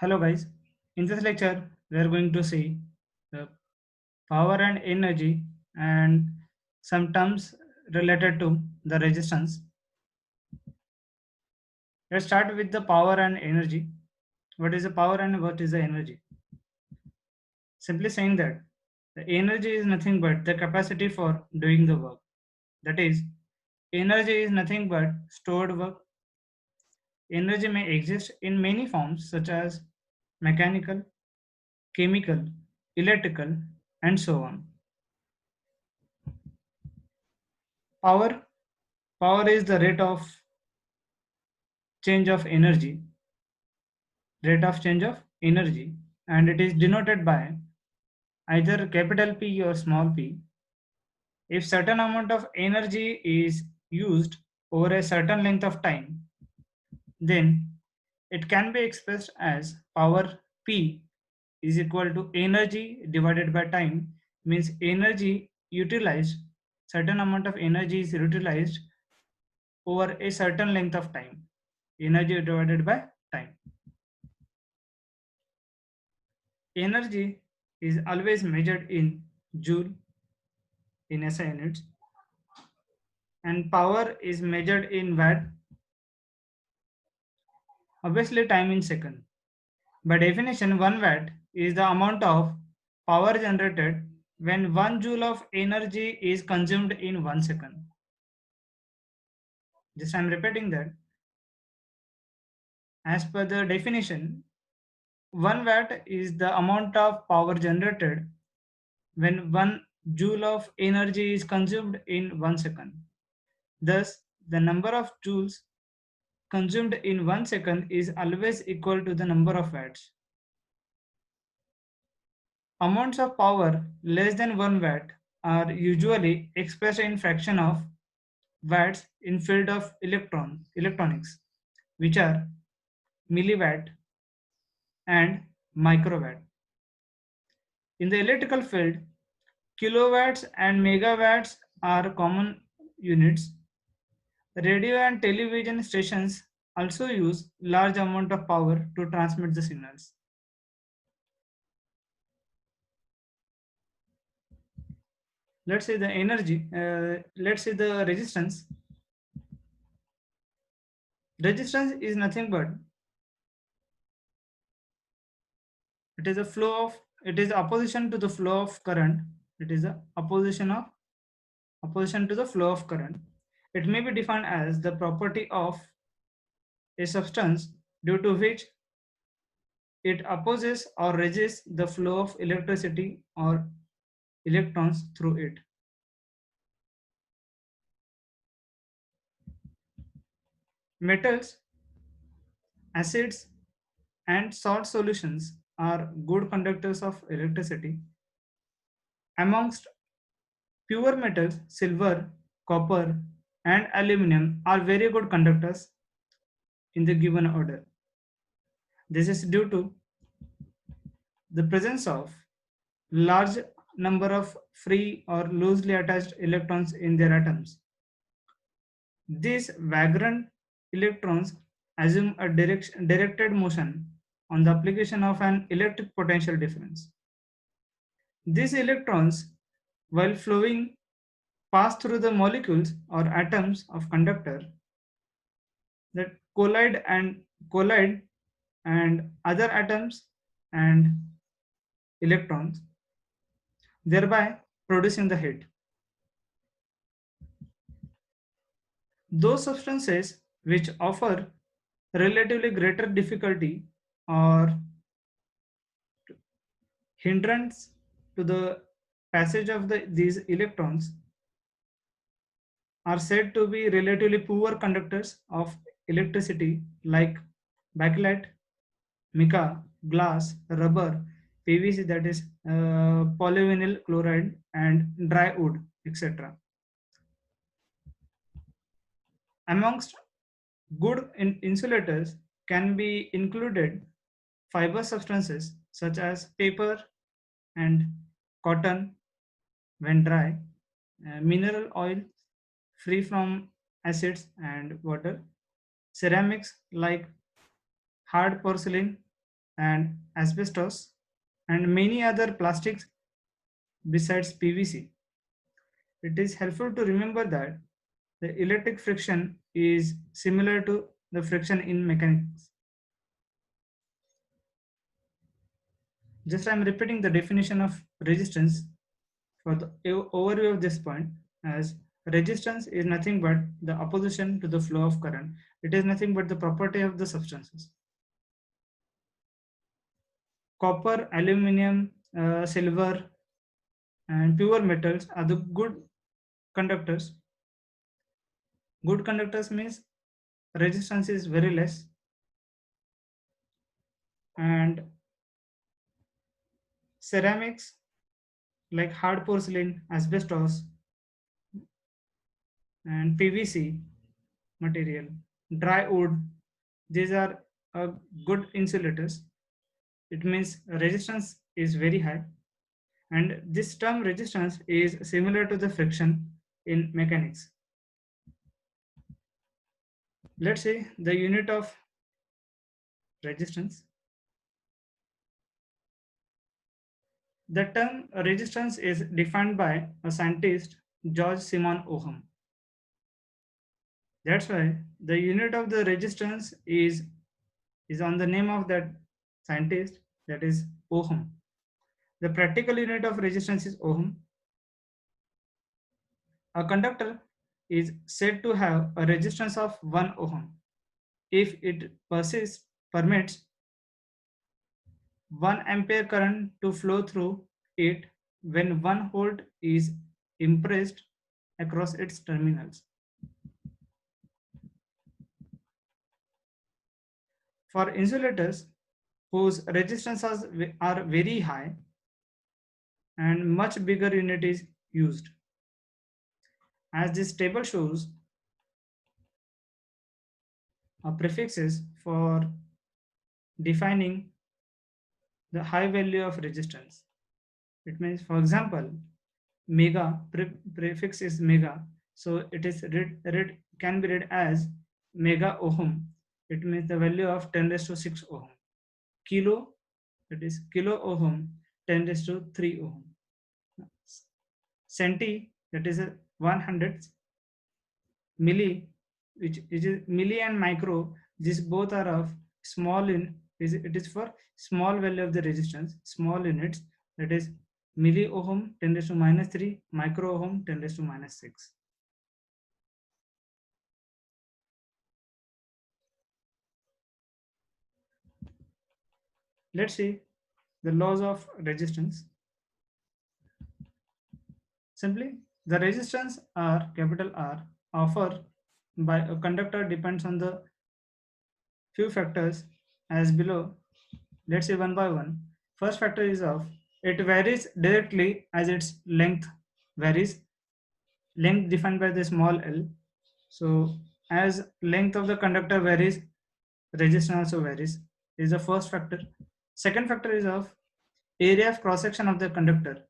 Hello guys, in this lecture we are going to see the power and energy and some terms related to the resistance. Let's start with the power and energy. What is the power and what is the energy? Simply saying that the energy is nothing but the capacity for doing the work. That is, energy is nothing but stored work. Energy may exist in many forms such as mechanical, chemical, electrical, and so on. Power Power is the rate of change of energy, and it is denoted by either capital P or small p. If certain amount of energy is used over a certain length of time, then it can be expressed as power P is equal to energy divided by time, means energy utilized, certain amount of energy is utilized over a certain length of time, energy divided by time. Energy is always measured in joule in SI units, and power is measured in watt, obviously time in second. By definition, 1 watt is the amount of power generated when 1 joule of energy is consumed in 1 second. Just I am repeating that. As per the definition, 1 watt is the amount of power generated when 1 joule of energy is consumed in 1 second. Thus, the number of joules consumed in 1 second is always equal to the number of watts. Amounts of power less than 1 watt are usually expressed in fraction of watts in field of electronics, which are milliwatt and microwatt. In the electrical field, kilowatts and megawatts are common units. Radio and television stations also use large amount of power to transmit the signals. Let's say the energy, let's say the resistance. Resistance is nothing but it is opposition to the flow of current. It is the opposition to the flow of current. It may be defined as the property of a substance due to which it opposes or resists the flow of electricity or electrons through it. Metals, acids, and salt solutions are good conductors of electricity. Amongst pure metals, silver, copper, and aluminum are very good conductors in the given order. This is due to the presence of large number of free or loosely attached electrons in their atoms. These vagrant electrons assume a directed motion on the application of an electric potential difference. These electrons, while flowing, pass through the molecules or atoms of conductor that collide and other atoms and electrons, thereby producing the heat. Those substances which offer relatively greater difficulty or hindrance to the passage of these electrons are said to be relatively poor conductors of electricity, like bakelite, mica, glass, rubber, PVC, that is polyvinyl chloride, and dry wood, etc. Amongst good insulators can be included fiber substances such as paper and cotton when dry, mineral oil free from acids and water, ceramics like hard porcelain, and asbestos and many other plastics besides PVC. It is helpful to remember that the electric friction is similar to the friction in mechanics. Just I am repeating the definition of resistance for the overview of this point, as resistance is nothing but the opposition to the flow of current. It is nothing but the property of the substances. Copper, aluminum, silver, and pure metals are the good conductors. Good conductors means resistance is very less, and ceramics like hard porcelain, asbestos, and PVC material, dry wood, these are good insulators. It means resistance is very high, and this term resistance is similar to the friction in mechanics. Let's say the unit of resistance. The term resistance is defined by a scientist, George Simon Ohm. That's why the unit of the resistance is on the name of that scientist, that is Ohm. The practical unit of resistance is Ohm. A conductor is said to have a resistance of 1 ohm if it permits 1 ampere current to flow through it when 1 volt is impressed across its terminals. For insulators whose resistances are very high and much bigger unit is used. As this table shows, prefixes for defining the high value of resistance. It means, for example, mega prefix is mega, so it is can be read as mega ohm. It means the value of 10 raised to 6 ohm. Kilo, that is kilo ohm, 10 raised to 3 ohm. Centi, that is a 100. Milli, which is milli and micro, these both are of small in it is for small value of the resistance, small units, that is milli ohm 10 raised to minus 3, micro ohm 10 raised to minus 6. Let's see the laws of resistance. Simply, the resistance R, capital R, offered by a conductor depends on the few factors as below. Let's see one by one. First factor is of it varies directly as its length varies. Length defined by the small l. So as length of the conductor varies, resistance also varies. Is the first factor. Second factor is of area of cross section of the conductor.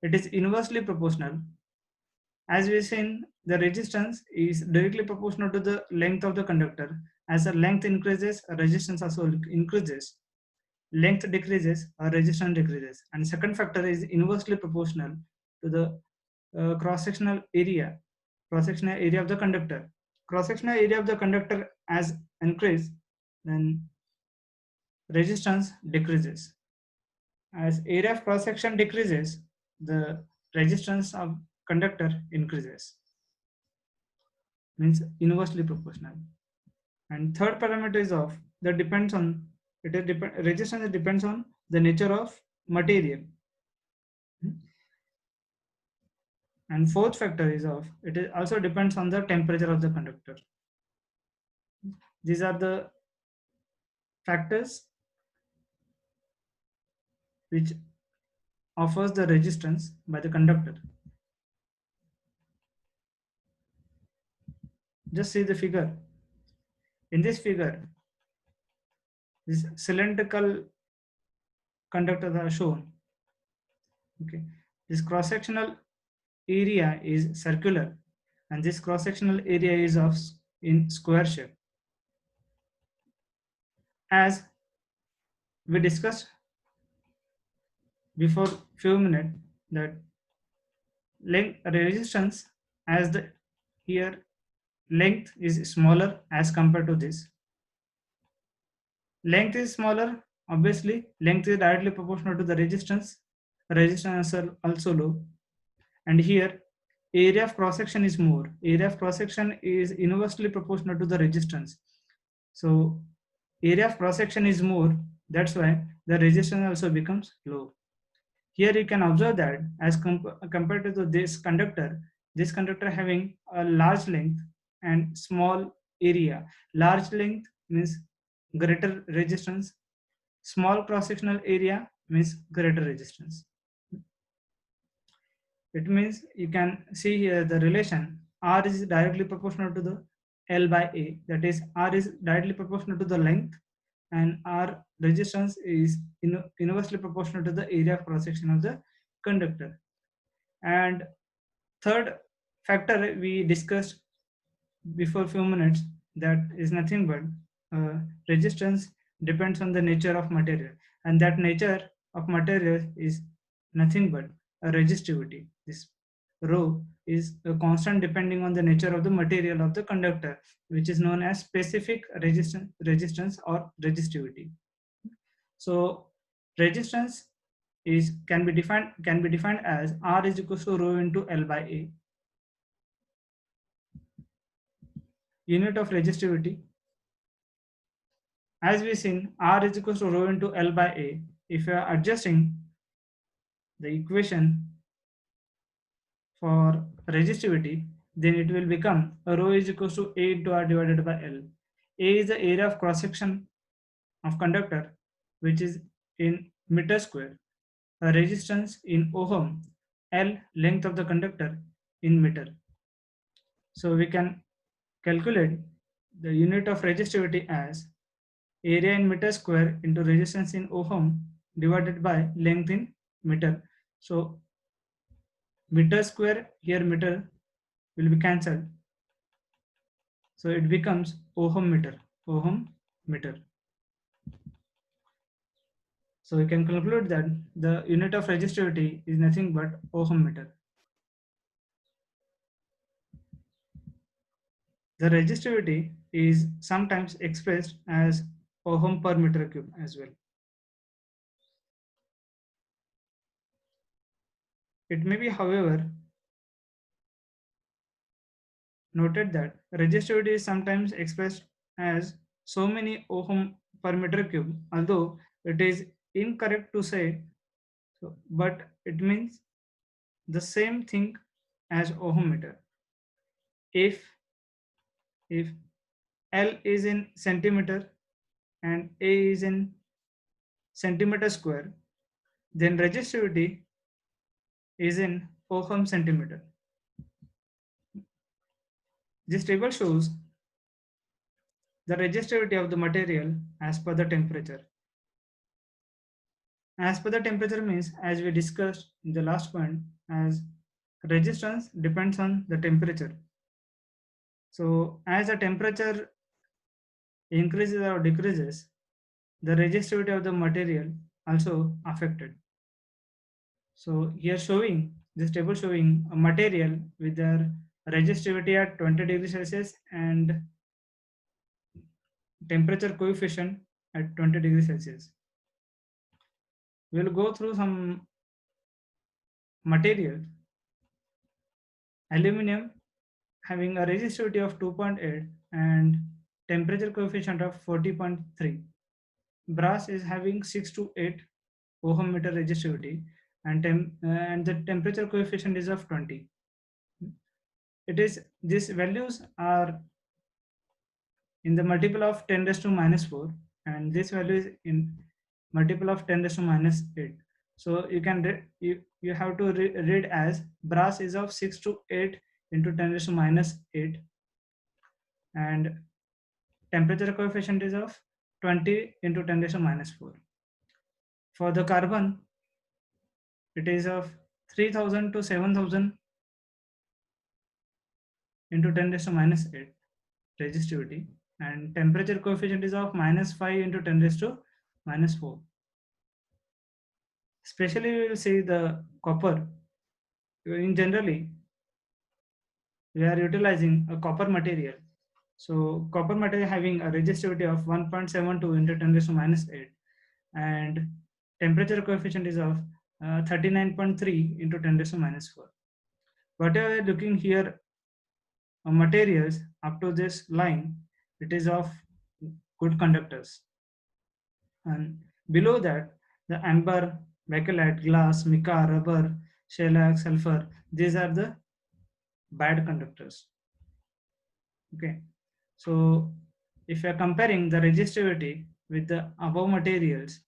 It is inversely proportional. As we seen, the resistance is directly proportional to the length of the conductor. As the length increases, resistance also increases. Length decreases, resistance decreases. And second factor is inversely proportional to the cross-sectional area of the conductor. Cross-sectional area of the conductor as increase, then resistance decreases. As area of cross-section decreases, the resistance of conductor increases. Means inversely proportional. And third parameter is of that depends on resistance depends on the nature of material. And fourth factor is of it also depends on the temperature of the conductor. These are the factors which offers the resistance by the conductor. Just see the figure. In this figure, these cylindrical conductors are shown. Okay, this cross-sectional area is circular, and this cross-sectional area is of in square shape. As we discussed before few minutes that length resistance as the here length is smaller as compared to this. Length is smaller, obviously length is directly proportional to the resistance. Resistance are also low, and here area of cross section is more. Area of cross section is inversely proportional to the resistance. So area of cross section is more, that's why the resistance also becomes low. Here you can observe that as compared to this conductor having a large length and small area. Large length means greater resistance, small cross-sectional area means greater resistance. It means you can see here the relation R is directly proportional to the L by A, that is R is directly proportional to the length and R resistance is inversely proportional to the area of cross section of the conductor. And third factor we discussed before few minutes, that is nothing but resistance depends on the nature of material, and that nature of material is nothing but a resistivity. This rho is a constant depending on the nature of the material of the conductor, which is known as specific resistance or resistivity. So resistance is can be defined as R is equals to rho into L by A. Unit of resistivity, as we seen, R is equals to rho into L by A. If you are adjusting the equation for resistivity, then it will become rho is equals to A into R divided by L. A is the area of cross section of conductor, which is in meter square. A resistance in ohm, L length of the conductor in meter. So we can calculate the unit of resistivity as area in meter square into resistance in ohm divided by length in meter. So meter square here meter will be cancelled. So it becomes ohm meter. So we can conclude that the unit of resistivity is nothing but ohm meter. The resistivity is sometimes expressed as ohm per meter cube as well. It may be, however, noted that resistivity is sometimes expressed as so many ohm per meter cube, although it is incorrect to say so, but it means the same thing as ohm meter. If L is in centimeter and A is in centimeter square, then resistivity is in ohm centimeter. This table shows the resistivity of the material as per the temperature. As per the temperature means, as we discussed in the last point, as resistance depends on the temperature. So as the temperature increases or decreases, the resistivity of the material also affected. So here showing this table showing a material with their resistivity at 20 degrees Celsius and temperature coefficient at 20 degrees Celsius. We'll go through some material. Aluminum having a resistivity of 2.8 and temperature coefficient of 40.3. Brass is having 6 to 8 ohm meter resistivity and the temperature coefficient is of 20. It is these values are in the multiple of 10 raised to minus 4 and this value is in multiple of 10 raised to minus 8. So you can you have to read as brass is of 6 to 8 into 10 raised to minus 8 and temperature coefficient is of 20 into 10 raised to minus 4. For the carbon, it is of 3000 to 7000 into 10 raised to minus 8 resistivity and temperature coefficient is of minus 5 into 10 raised to minus 4. Especially we will see the copper. In generally, we are utilizing a copper material. So copper material having a resistivity of 1.72 into 10 raised to minus 8, and temperature coefficient is of 39.3 into 10 raised to minus 4. Whatever looking here materials up to this line, it is of good conductors. And below that, the amber, bakelite, glass, mica, rubber, shellac, sulfur, these are the bad conductors. Okay, so if you are comparing the resistivity with the above materials,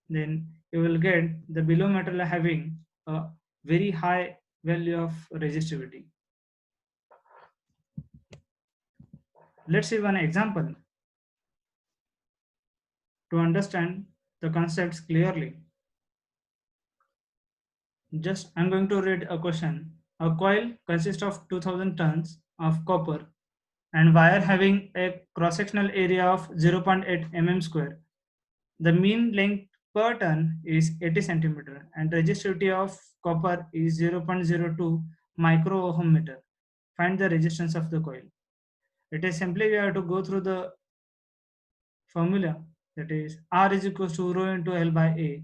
then you will get the below material having a very high value of resistivity. Let's see one example to understand the concepts clearly. Just I'm going to read a question. A coil consists of 2000 tons of copper and wire having a cross-sectional area of 0.8 mm square. The mean length per ton is 80 centimeter and resistivity of copper is 0.02 micro ohm meter. Find the resistance of the coil. It is simply we have to go through the formula, that is R is equals to rho into L by A.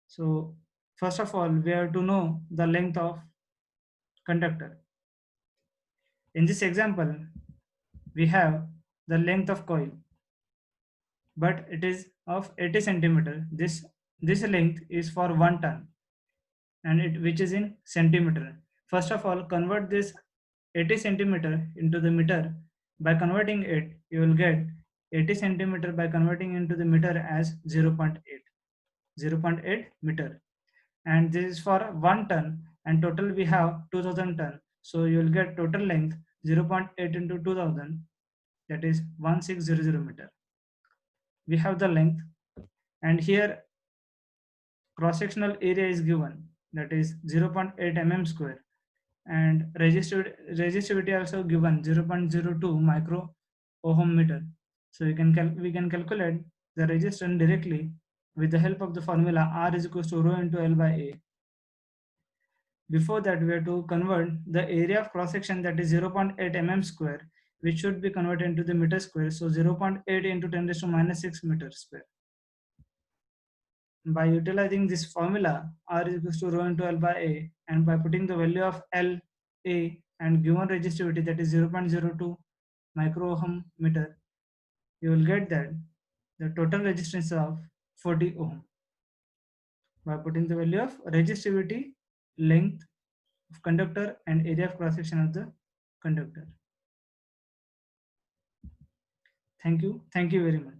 So first of all, we have to know the length of conductor. In this example, we have the length of coil, but it is of 80 centimeter. This length is for 1 ton, and it which is in centimeter. First of all, convert this 80 centimeter into the meter. By converting it, you will get 80 centimeter by converting into the meter as 0.8 meter, and this is for 1 ton, and total we have 2000 ton. So you will get total length 0.8 into 2000, that is 1600 meter. We have the length, and here cross sectional area is given, that is 0.8 mm square, and resistivity also given 0.02 micro ohm meter. So we can calculate the resistance directly with the help of the formula R is equals to rho into L by A. Before that, we have to convert the area of cross section, that is 0.8 mm square, which should be converted into the meter square. So 0.8 into 10 raised to minus 6 meter square. By utilizing this formula, R is equals to rho into L by A, and by putting the value of L, A, and given resistivity, that is 0.02 micro ohm meter, you will get that the total resistance of 40 ohm. By putting the value of resistivity, length of conductor, and area of cross section of the conductor. Thank you very much.